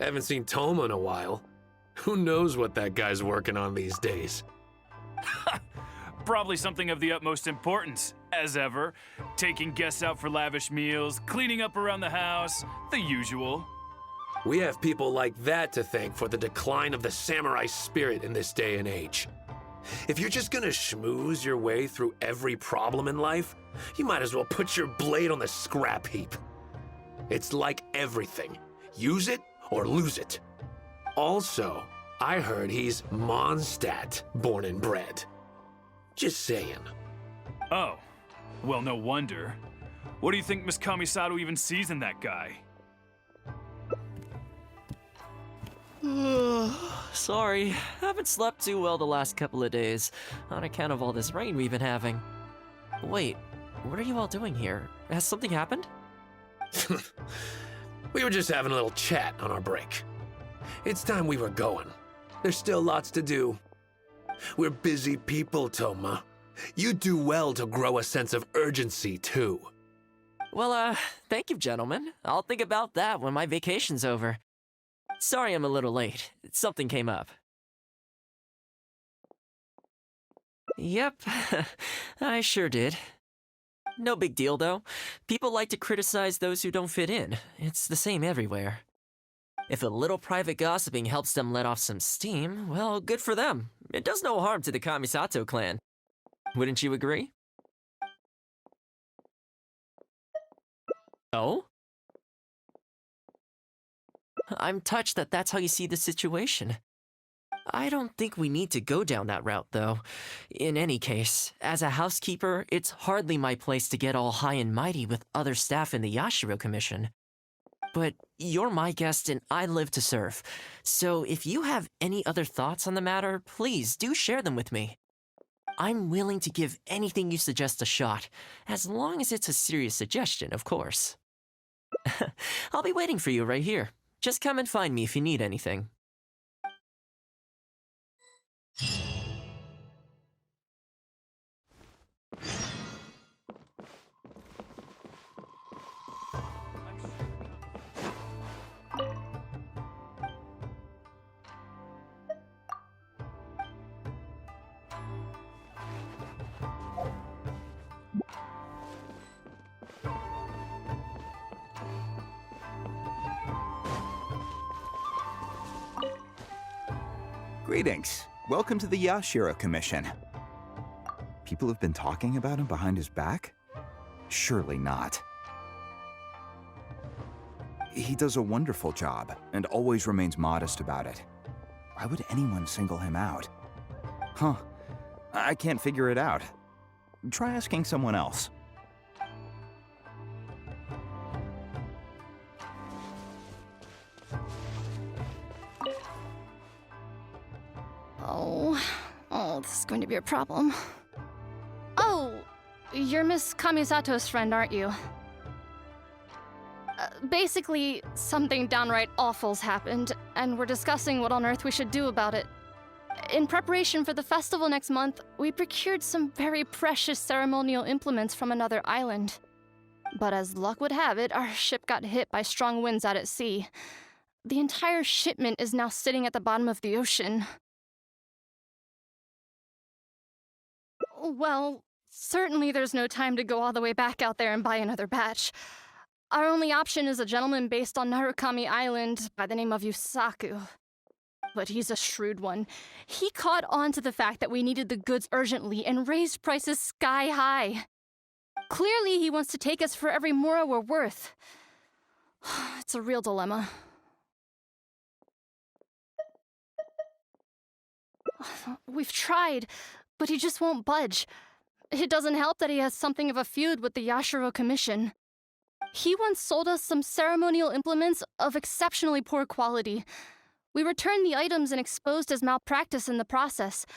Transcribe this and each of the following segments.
Haven't seen Thoma in a while. Who knows what that guy's working on these days? Probably something of the utmost importance, as ever. Taking guests out for lavish meals, cleaning up around the house, the usual. We have people like that to thank for the decline of the samurai spirit in this day and age. If you're just gonna schmooze your way through every problem in life, you might as well put your blade on the scrap heap. It's like everything. Use it or lose it. Also, I heard he's Mondstadt born and bred. Just saying. Oh, well, no wonder. What do you think Miss Kamisato even sees in that guy? Sorry, haven't slept too well the last couple of days, on account of all this rain we've been having. Wait, what are you all doing here? Has something happened? We were just having a little chat on our break. It's time we were going. There's still lots to do. We're busy people, Thoma. You do well to grow a sense of urgency, too. Well, thank you, gentlemen. I'll think about that when my vacation's over. Sorry I'm a little late. Something came up. Yep, I sure did. No big deal, though. People like to criticize those who don't fit in. It's the same everywhere. If a little private gossiping helps them let off some steam, well, good for them. It does no harm to the Kamisato clan. Wouldn't you agree? Oh? I'm touched that that's how you see the situation. I don't think we need to go down that route, though. In any case, as a housekeeper, it's hardly my place to get all high and mighty with other staff in the Yashiro Commission. But you're my guest and I live to serve. So if you have any other thoughts on the matter, please do share them with me. I'm willing to give anything you suggest a shot, as long as it's a serious suggestion, of course. I'll be waiting for you right here. Just come and find me if you need anything. Greetings. Welcome to the Yashiro Commission. People have been talking about him behind his back? Surely not. He does a wonderful job, and always remains modest about it. Why would anyone single him out? Huh. I can't figure it out. Try asking someone else. This is going to be a problem. Oh, you're Miss Kamisato's friend, aren't you? Basically, something downright awful's happened, and we're discussing what on earth we should do about it. In preparation for the festival next month, we procured some very precious ceremonial implements from another island. But as luck would have it, our ship got hit by strong winds out at sea. The entire shipment is now sitting at the bottom of the ocean. Well, certainly there's no time to go all the way back out there and buy another batch. Our only option is a gentleman based on Narukami Island by the name of Yusaku. But he's a shrewd one. He caught on to the fact that we needed the goods urgently and raised prices sky high. Clearly he wants to take us for every mora we're worth. It's a real dilemma. We've tried, but he just won't budge. It doesn't help that he has something of a feud with the Yashiro Commission. He once sold us some ceremonial implements of exceptionally poor quality. We returned the items and exposed his malpractice in the process.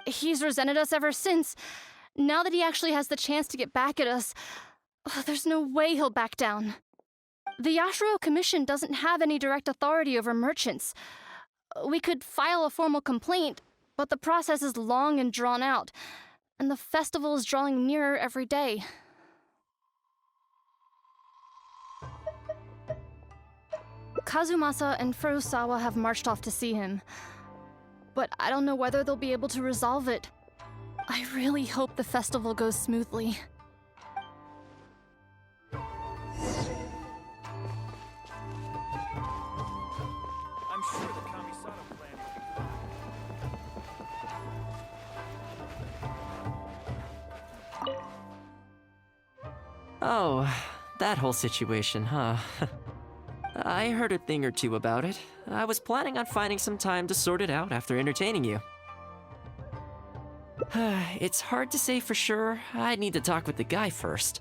He's resented us ever since. Now that he actually has the chance to get back at us, there's no way he'll back down. The Yashiro Commission doesn't have any direct authority over merchants. We could file a formal complaint, but the process is long and drawn out, and the festival is drawing nearer every day. Kazumasa and Furusawa have marched off to see him. But I don't know whether they'll be able to resolve it. I really hope the festival goes smoothly. I'm sure the Kamisano plan will be good. Oh, that whole situation, huh? I heard a thing or two about it. I was planning on finding some time to sort it out after entertaining you. It's hard to say for sure. I'd need to talk with the guy first.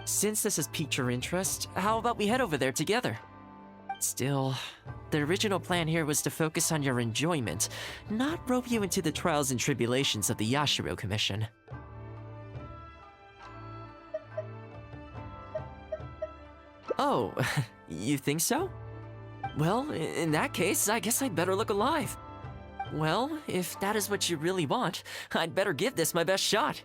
Since this has piqued your interest, how about we head over there together? Still, the original plan here was to focus on your enjoyment, not rope you into the trials and tribulations of the Yashiro Commission. Oh, you think so? Well, in that case, I guess I'd better look alive. Well, if that is what you really want, I'd better give this my best shot.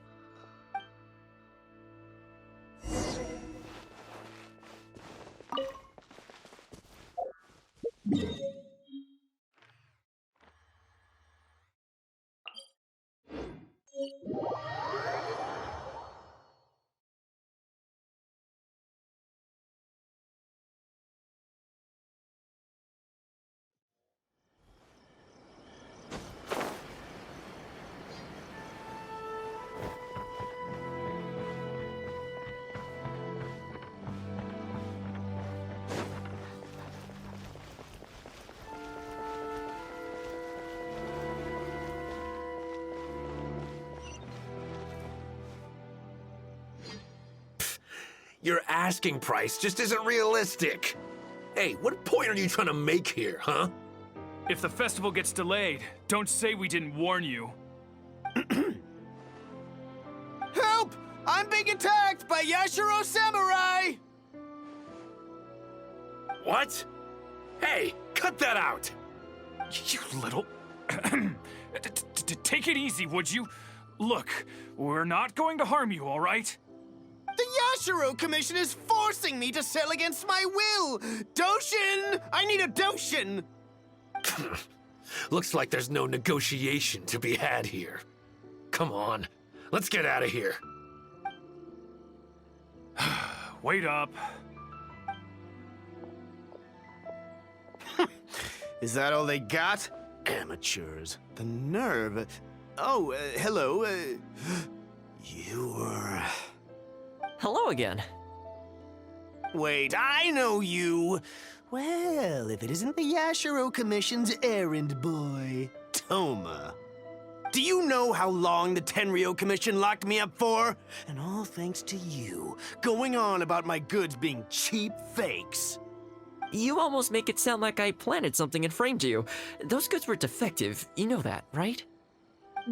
Your asking price just isn't realistic. Hey, what point are you trying to make here, huh? If the festival gets delayed, don't say we didn't warn you. Help! I'm being attacked by Yashiro Samurai! What? Hey, cut that out! You little... Take it easy, would you? Look, we're not going to harm you, all right? The Yashiro Commission is forcing me to sell against my will! Doshin! I need a Doshin! Looks like there's no negotiation to be had here. Come on, let's get out of here. Wait up. Is that all they got? Amateurs. The nerve. Oh, hello. You were... Hello again. Wait, I know you! Well, if it isn't the Yashiro Commission's errand boy, Thoma. Do you know how long the Tenryo Commission locked me up for? And all thanks to you, going on about my goods being cheap fakes. You almost make it sound like I planted something and framed you. Those goods were defective, you know that, right?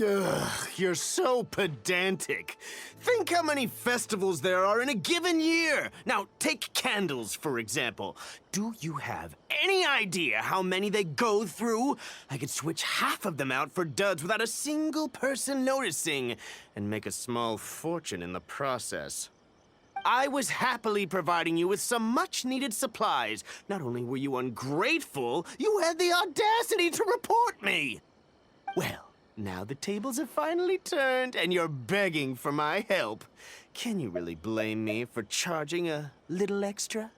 Ugh, you're so pedantic. Think how many festivals there are in a given year. Now, take candles, for example. Do you have any idea how many they go through? I could switch half of them out for duds without a single person noticing, and make a small fortune in the process. I was happily providing you with some much-needed supplies. Not only were you ungrateful, you had the audacity to report me. Well, now the tables have finally turned, and you're begging for my help. Can you really blame me for charging a little extra?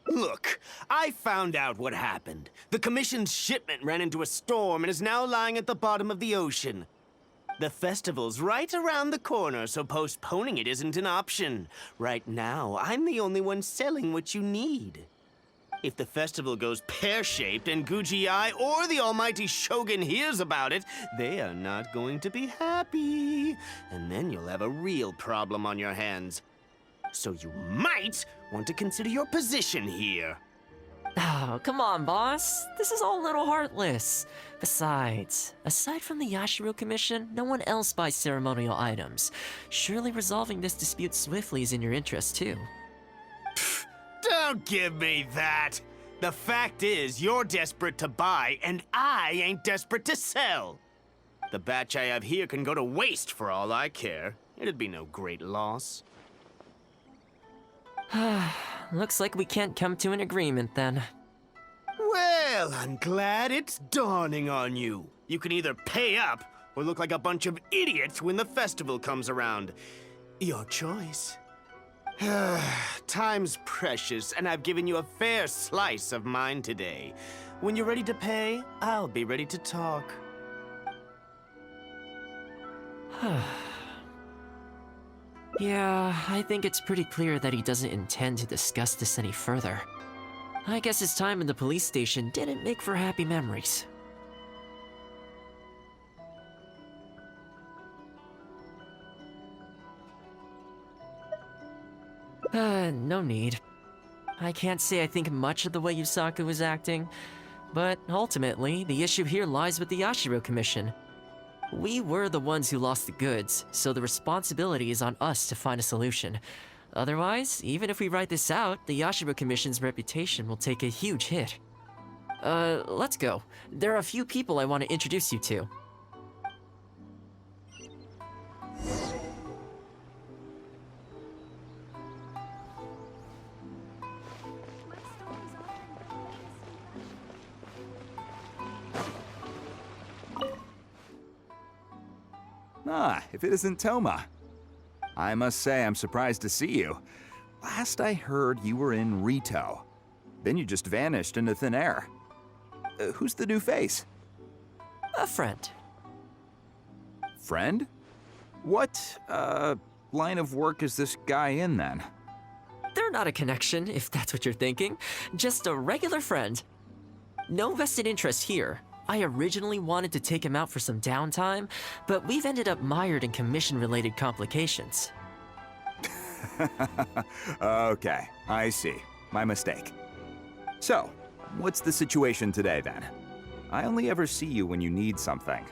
Look, I found out what happened. The Commission's shipment ran into a storm and is now lying at the bottom of the ocean. The festival's right around the corner, so postponing it isn't an option. Right now, I'm the only one selling what you need. If the festival goes pear-shaped and Guji-ai or the almighty Shogun hears about it, they are not going to be happy. And then you'll have a real problem on your hands. So you might want to consider your position here. Oh, come on, boss. This is all a little heartless. Besides, aside from the Yashiro Commission, no one else buys ceremonial items. Surely resolving this dispute swiftly is in your interest, too. Don't give me that! The fact is, you're desperate to buy, and I ain't desperate to sell. The batch I have here can go to waste for all I care. It'd be no great loss. Looks like we can't come to an agreement, then. Well, I'm glad it's dawning on you. You can either pay up or look like a bunch of idiots when the festival comes around. Your choice. Time's precious, and I've given you a fair slice of mine today. When you're ready to pay, I'll be ready to talk. Yeah, I think it's pretty clear that he doesn't intend to discuss this any further. I guess his time in the police station didn't make for happy memories. No need. I can't say I think much of the way Yusaku was acting, but ultimately, the issue here lies with the Yashiro Commission. We were the ones who lost the goods, so the responsibility is on us to find a solution. Otherwise, even if we write this out, the Yashiro Commission's reputation will take a huge hit. Let's go. There are a few people I want to introduce you to. Ah, if it isn't Thoma. I must say I'm surprised to see you. Last I heard, you were in Rito. Then you just vanished into thin air. Who's the new face? A friend. Friend? What, line of work is this guy in then? They're not a connection, if that's what you're thinking. Just a regular friend. No vested interest here. I originally wanted to take him out for some downtime, but we've ended up mired in commission-related complications. Okay, I see. My mistake. So, what's the situation today then? I only ever see you when you need something.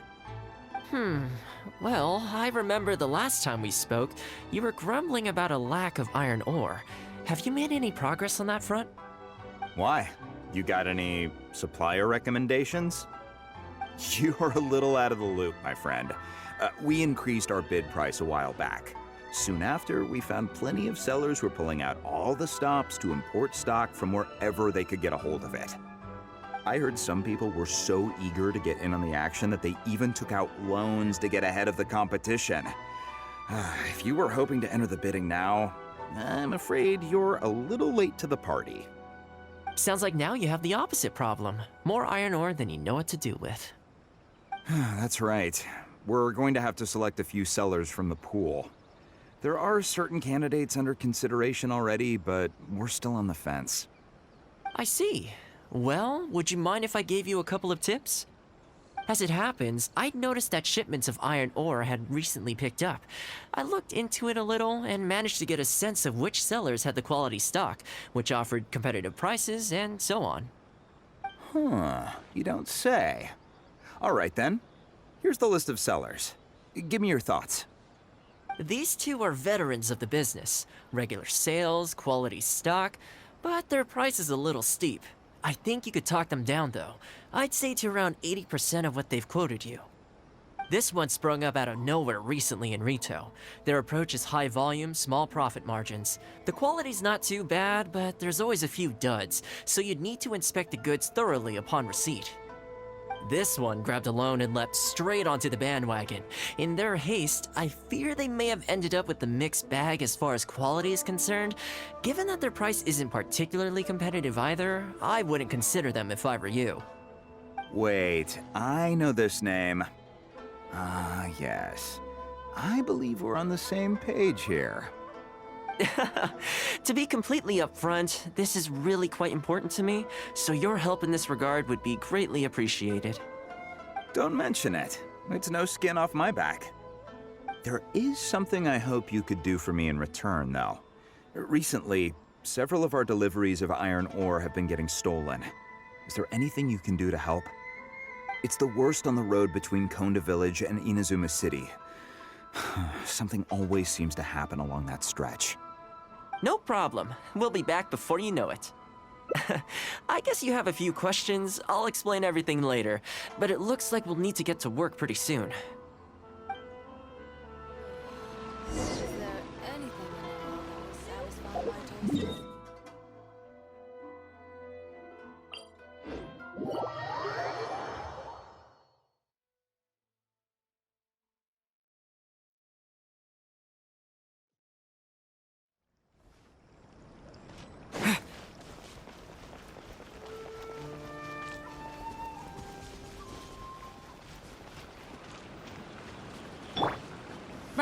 Well, I remember the last time we spoke, you were grumbling about a lack of iron ore. Have you made any progress on that front? Why? You got any supplier recommendations? You're a little out of the loop, my friend. We increased our bid price a while back. Soon after, we found plenty of sellers were pulling out all the stops to import stock from wherever they could get a hold of it. I heard some people were so eager to get in on the action that they even took out loans to get ahead of the competition. If you were hoping to enter the bidding now, I'm afraid you're a little late to the party. Sounds like now you have the opposite problem. More iron ore than you know what to do with. That's right. We're going to have to select a few sellers from the pool. There are certain candidates under consideration already, but we're still on the fence. I see. Well, would you mind if I gave you a couple of tips? As it happens, I'd noticed that shipments of iron ore had recently picked up. I looked into it a little and managed to get a sense of which sellers had the quality stock, which offered competitive prices, and so on. You don't say. All right then. Here's the list of sellers. Give me your thoughts. These two are veterans of the business. Regular sales, quality stock, but their price is a little steep. I think you could talk them down though. I'd say to around 80% of what they've quoted you. This one sprung up out of nowhere recently in Rito. Their approach is high volume, small profit margins. The quality's not too bad, but there's always a few duds, so you'd need to inspect the goods thoroughly upon receipt. This one grabbed a loan and leapt straight onto the bandwagon. In their haste, I fear they may have ended up with the mixed bag as far as quality is concerned. Given that their price isn't particularly competitive either, I wouldn't consider them if I were you. Wait, I know this name. Yes. I believe we're on the same page here. To be completely upfront, this is really quite important to me, so your help in this regard would be greatly appreciated. Don't mention it. It's no skin off my back. There is something I hope you could do for me in return, though. Recently, several of our deliveries of iron ore have been getting stolen. Is there anything you can do to help? It's the worst on the road between Konda Village and Inazuma City. Something always seems to happen along that stretch. No problem. We'll be back before you know it. I guess you have a few questions. I'll explain everything later, but it looks like we'll need to get to work pretty soon. Is there anything in the world that will satisfy my taste?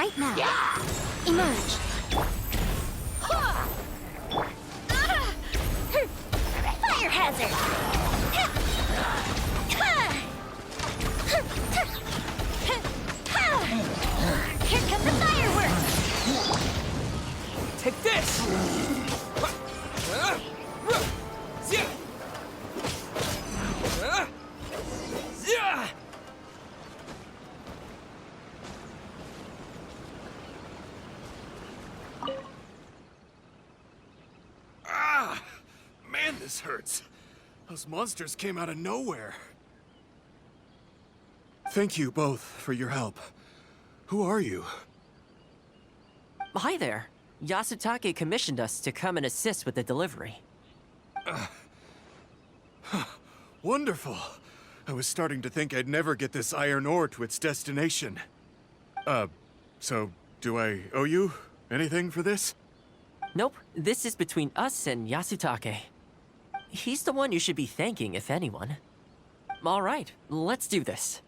Right now. Emerge. Fire hazard. Here come the fireworks. Take this! Ah! Man, this hurts. Those monsters came out of nowhere. Thank you both for your help. Who are you? Hi there. Yasutake commissioned us to come and assist with the delivery. Wonderful. I was starting to think I'd never get this iron ore to its destination. So do I owe you anything for this? Nope, this is between us and Yasutake. He's the one you should be thanking, if anyone. All right, let's do this.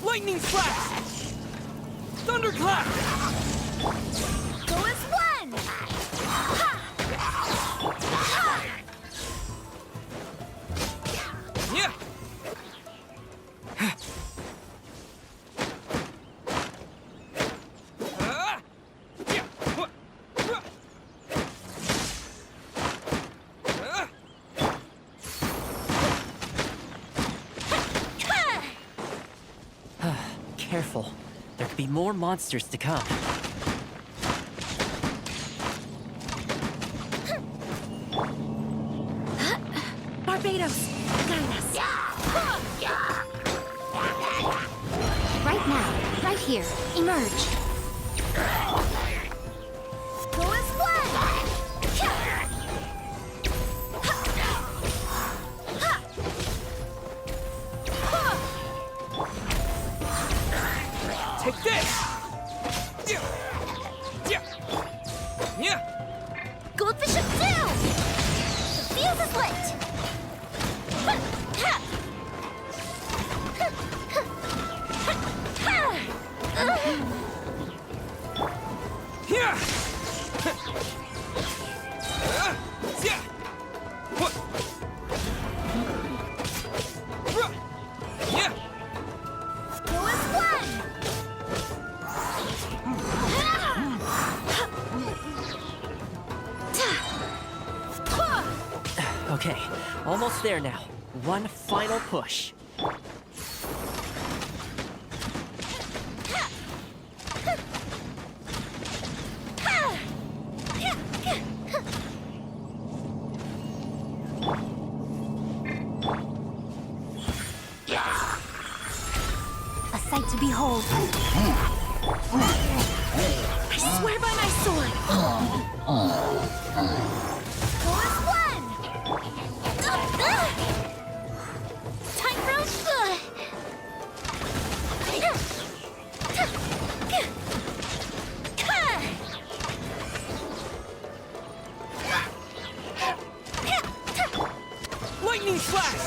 Lightning flash! Thunderclap! Go as one! Ha! Ha! Yeah! Careful. There could be more monsters to come. Barbados, guide us. Right now, right here, emerge. Go as one! Take this! Yeah! Goldfish up down! The fuse is lit! Yeah! Yeah! Go as one! Okay, almost there now. One final push. A sight to behold. I swear by my sword. Go as one. Time for Lightning flash!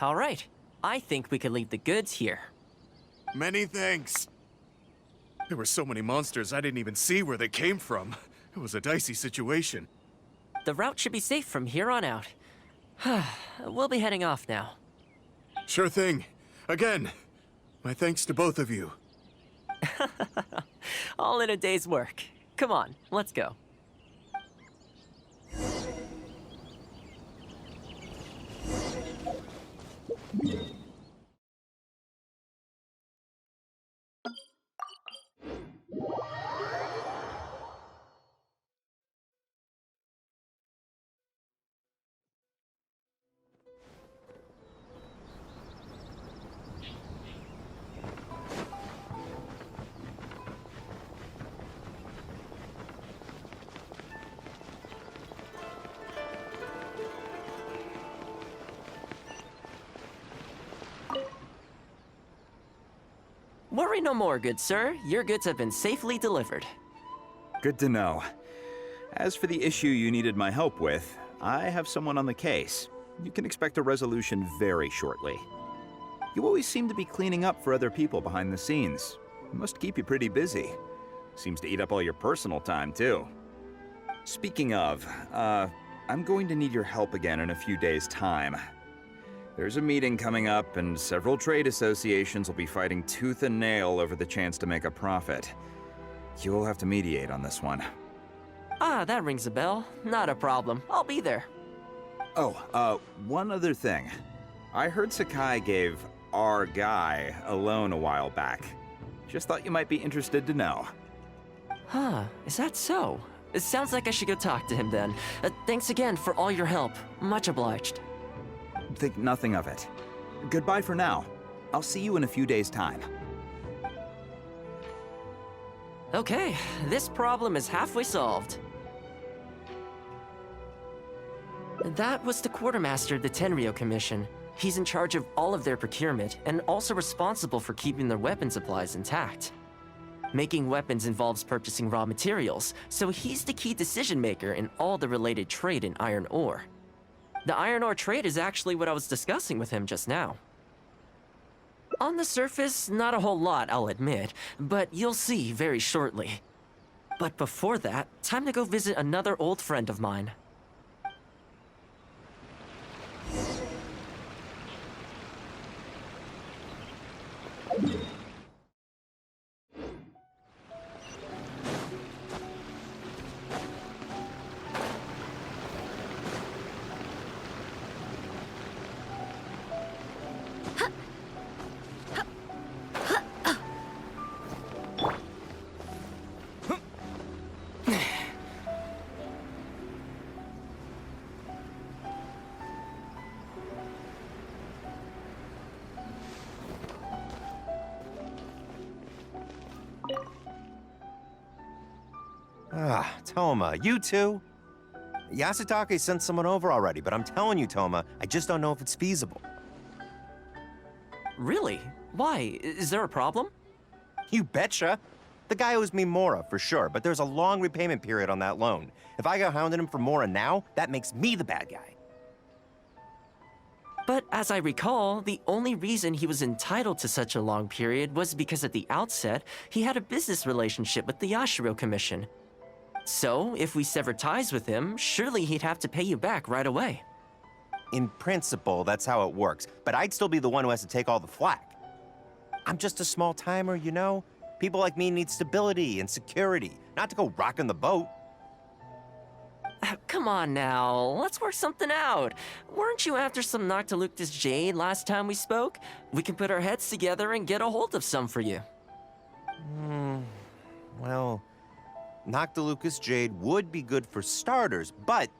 All right. I think we could leave the goods here. Many thanks. There were so many monsters I didn't even see where they came from. It was a dicey situation. The route should be safe from here on out. We'll be heading off now. Sure thing. Again, my thanks to both of you. All in a day's work. Come on, let's go. Worry no more, good sir. Your goods have been safely delivered. Good to know. As for the issue you needed my help with, I have someone on the case. You can expect a resolution very shortly. You always seem to be cleaning up for other people behind the scenes. Must keep you pretty busy. Seems to eat up all your personal time, too. Speaking of, I'm going to need your help again in a few days' time. There's a meeting coming up, and several trade associations will be fighting tooth and nail over the chance to make a profit. You'll have to mediate on this one. Ah, that rings a bell. Not a problem. I'll be there. Oh, one other thing. I heard Sakai gave our guy a loan a while back. Just thought you might be interested to know. Huh, is that so? It sounds like I should go talk to him then. Thanks again for all your help. Much obliged. Think nothing of it. Goodbye for now. I'll see you in a few days' time. Okay, this problem is halfway solved. That was the quartermaster of the Tenryo Commission. He's in charge of all of their procurement, and also responsible for keeping their weapon supplies intact. Making weapons involves purchasing raw materials, so he's the key decision maker in all the related trade in iron ore. The iron ore trade is actually what I was discussing with him just now. On the surface, not a whole lot, I'll admit, but you'll see very shortly. But before that, time to go visit another old friend of mine. Ah, Thoma, you too? Yasutake sent someone over already, but I'm telling you, Thoma, I just don't know if it's feasible. Really? Why? Is there a problem? You betcha. The guy owes me Mora, for sure, but there's a long repayment period on that loan. If I go hounding him for Mora now, that makes me the bad guy. But as I recall, the only reason he was entitled to such a long period was because at the outset, he had a business relationship with the Yashiro Commission. So, if we sever ties with him, surely he'd have to pay you back right away. In principle, that's how it works, but I'd still be the one who has to take all the flack. I'm just a small timer, you know? People like me need stability and security, not to go rocking the boat. Come on now, let's work something out. Weren't you after some Noctiluctus Jade last time we spoke? We can put our heads together and get a hold of some for you. Well, Noctilucus Jade would be good for starters, but...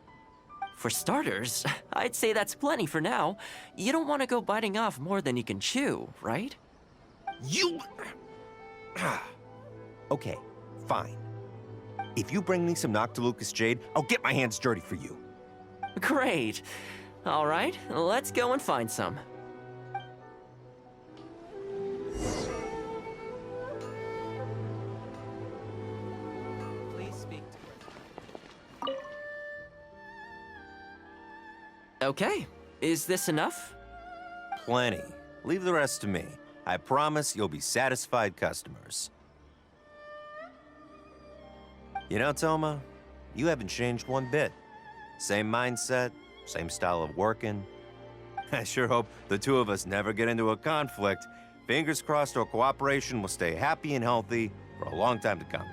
For starters, I'd say that's plenty for now. You don't want to go biting off more than you can chew, right? You... Okay, fine. If you bring me some Noctilucus Jade, I'll get my hands dirty for you. Great. All right, let's go and find some. Please speak to her. Okay, is this enough? Plenty. Leave the rest to me. I promise you'll be satisfied customers. You know, Thoma, you haven't changed one bit. Same mindset, same style of working. I sure hope the two of us never get into a conflict. Fingers crossed our cooperation will stay happy and healthy for a long time to come.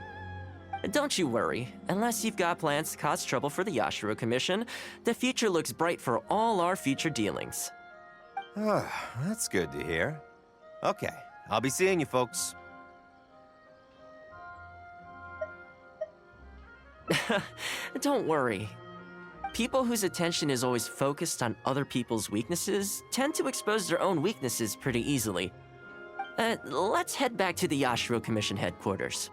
Don't you worry. Unless you've got plans to cause trouble for the Yashiro Commission, the future looks bright for all our future dealings. That's good to hear. Okay, I'll be seeing you folks. Don't worry. People whose attention is always focused on other people's weaknesses tend to expose their own weaknesses pretty easily. Let's head back to the Yashiro Commission headquarters.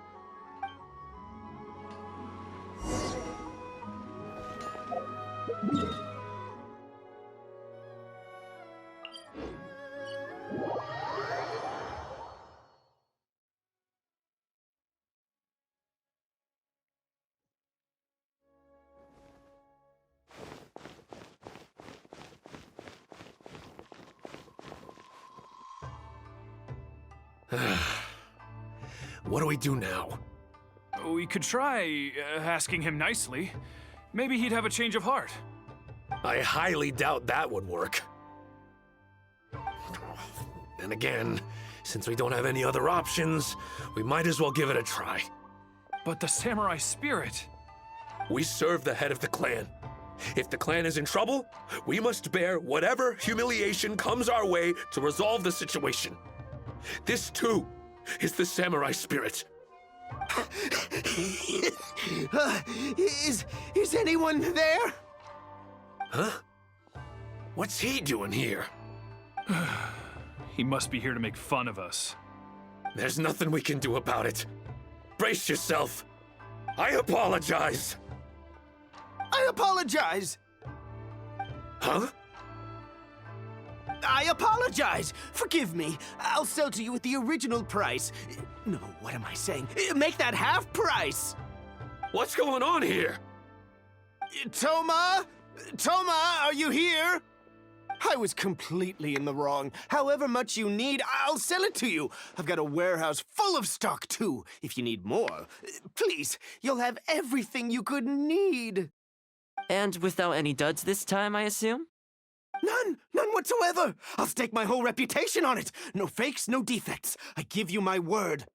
What do we do now? We could try asking him nicely. Maybe he'd have a change of heart. I highly doubt that would work. And again, since we don't have any other options, we might as well give it a try. But the samurai spirit... We serve the head of the clan. If the clan is in trouble, we must bear whatever humiliation comes our way to resolve the situation. This, too, is the samurai spirit. Is anyone there? Huh? What's he doing here? He must be here to make fun of us. There's nothing we can do about it. Brace yourself. I apologize. I apologize. Huh? I apologize. Forgive me. I'll sell to you at the original price. No, what am I saying? Make that half price. What's going on here? Thoma? Thoma, are you here? I was completely in the wrong. However much you need, I'll sell it to you. I've got a warehouse full of stock, too, if you need more. Please, you'll have everything you could need. And without any duds this time, I assume? None whatsoever. I'll stake my whole reputation on it. No fakes, no defects. I give you my word.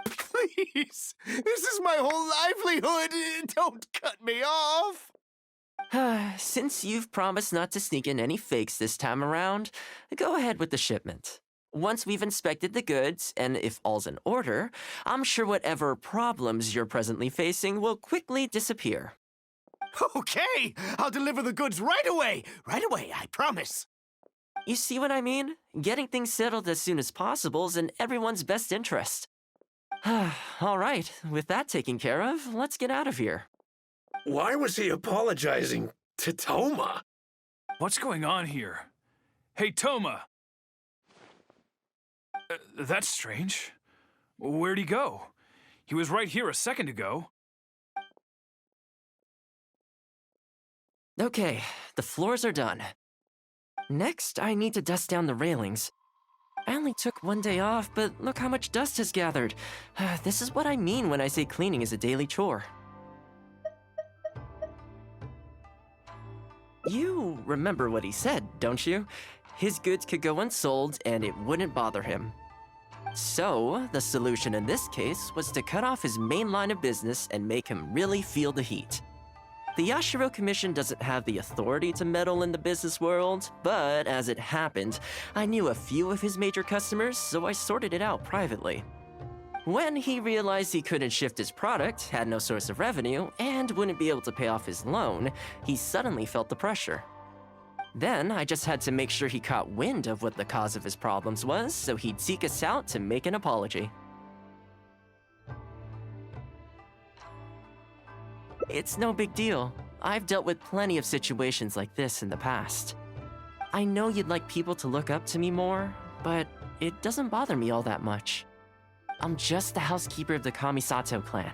Please, this is my whole livelihood. Don't cut me off. Since you've promised not to sneak in any fakes this time around, go ahead with the shipment. Once we've inspected the goods, and if all's in order, I'm sure whatever problems you're presently facing will quickly disappear. Okay, I'll deliver the goods right away. Right away, I promise. You see what I mean? Getting things settled as soon as possible is in everyone's best interest. All right, with that taken care of, let's get out of here. Why was he apologizing to Thoma? What's going on here? Hey, Thoma! That's strange. Where'd he go? He was right here a second ago. Okay, the floors are done. Next, I need to dust down the railings. I only took one day off, but look how much dust has gathered. This is what I mean when I say cleaning is a daily chore. You remember what he said, don't you? His goods could go unsold and it wouldn't bother him. So, the solution in this case was to cut off his main line of business and make him really feel the heat. The Yashiro Commission doesn't have the authority to meddle in the business world, but as it happened, I knew a few of his major customers, so I sorted it out privately. When he realized he couldn't shift his product, had no source of revenue, and wouldn't be able to pay off his loan, he suddenly felt the pressure. Then I just had to make sure he caught wind of what the cause of his problems was, so he'd seek us out to make an apology. It's no big deal. I've dealt with plenty of situations like this in the past. I know you'd like people to look up to me more, but it doesn't bother me all that much. I'm just the housekeeper of the Kamisato clan.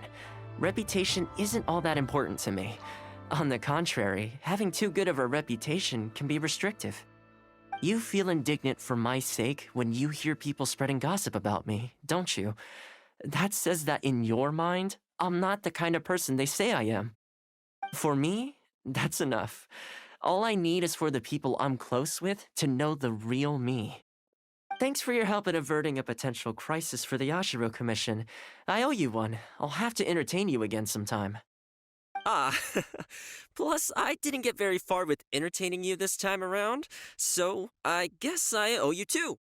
Reputation isn't all that important to me. On the contrary, having too good of a reputation can be restrictive. You feel indignant for my sake when you hear people spreading gossip about me, don't you? That says that in your mind, I'm not the kind of person they say I am. For me, that's enough. All I need is for the people I'm close with to know the real me. Thanks for your help in averting a potential crisis for the Yashiro Commission. I owe you one. I'll have to entertain you again sometime. Plus, I didn't get very far with entertaining you this time around, so I guess I owe you two.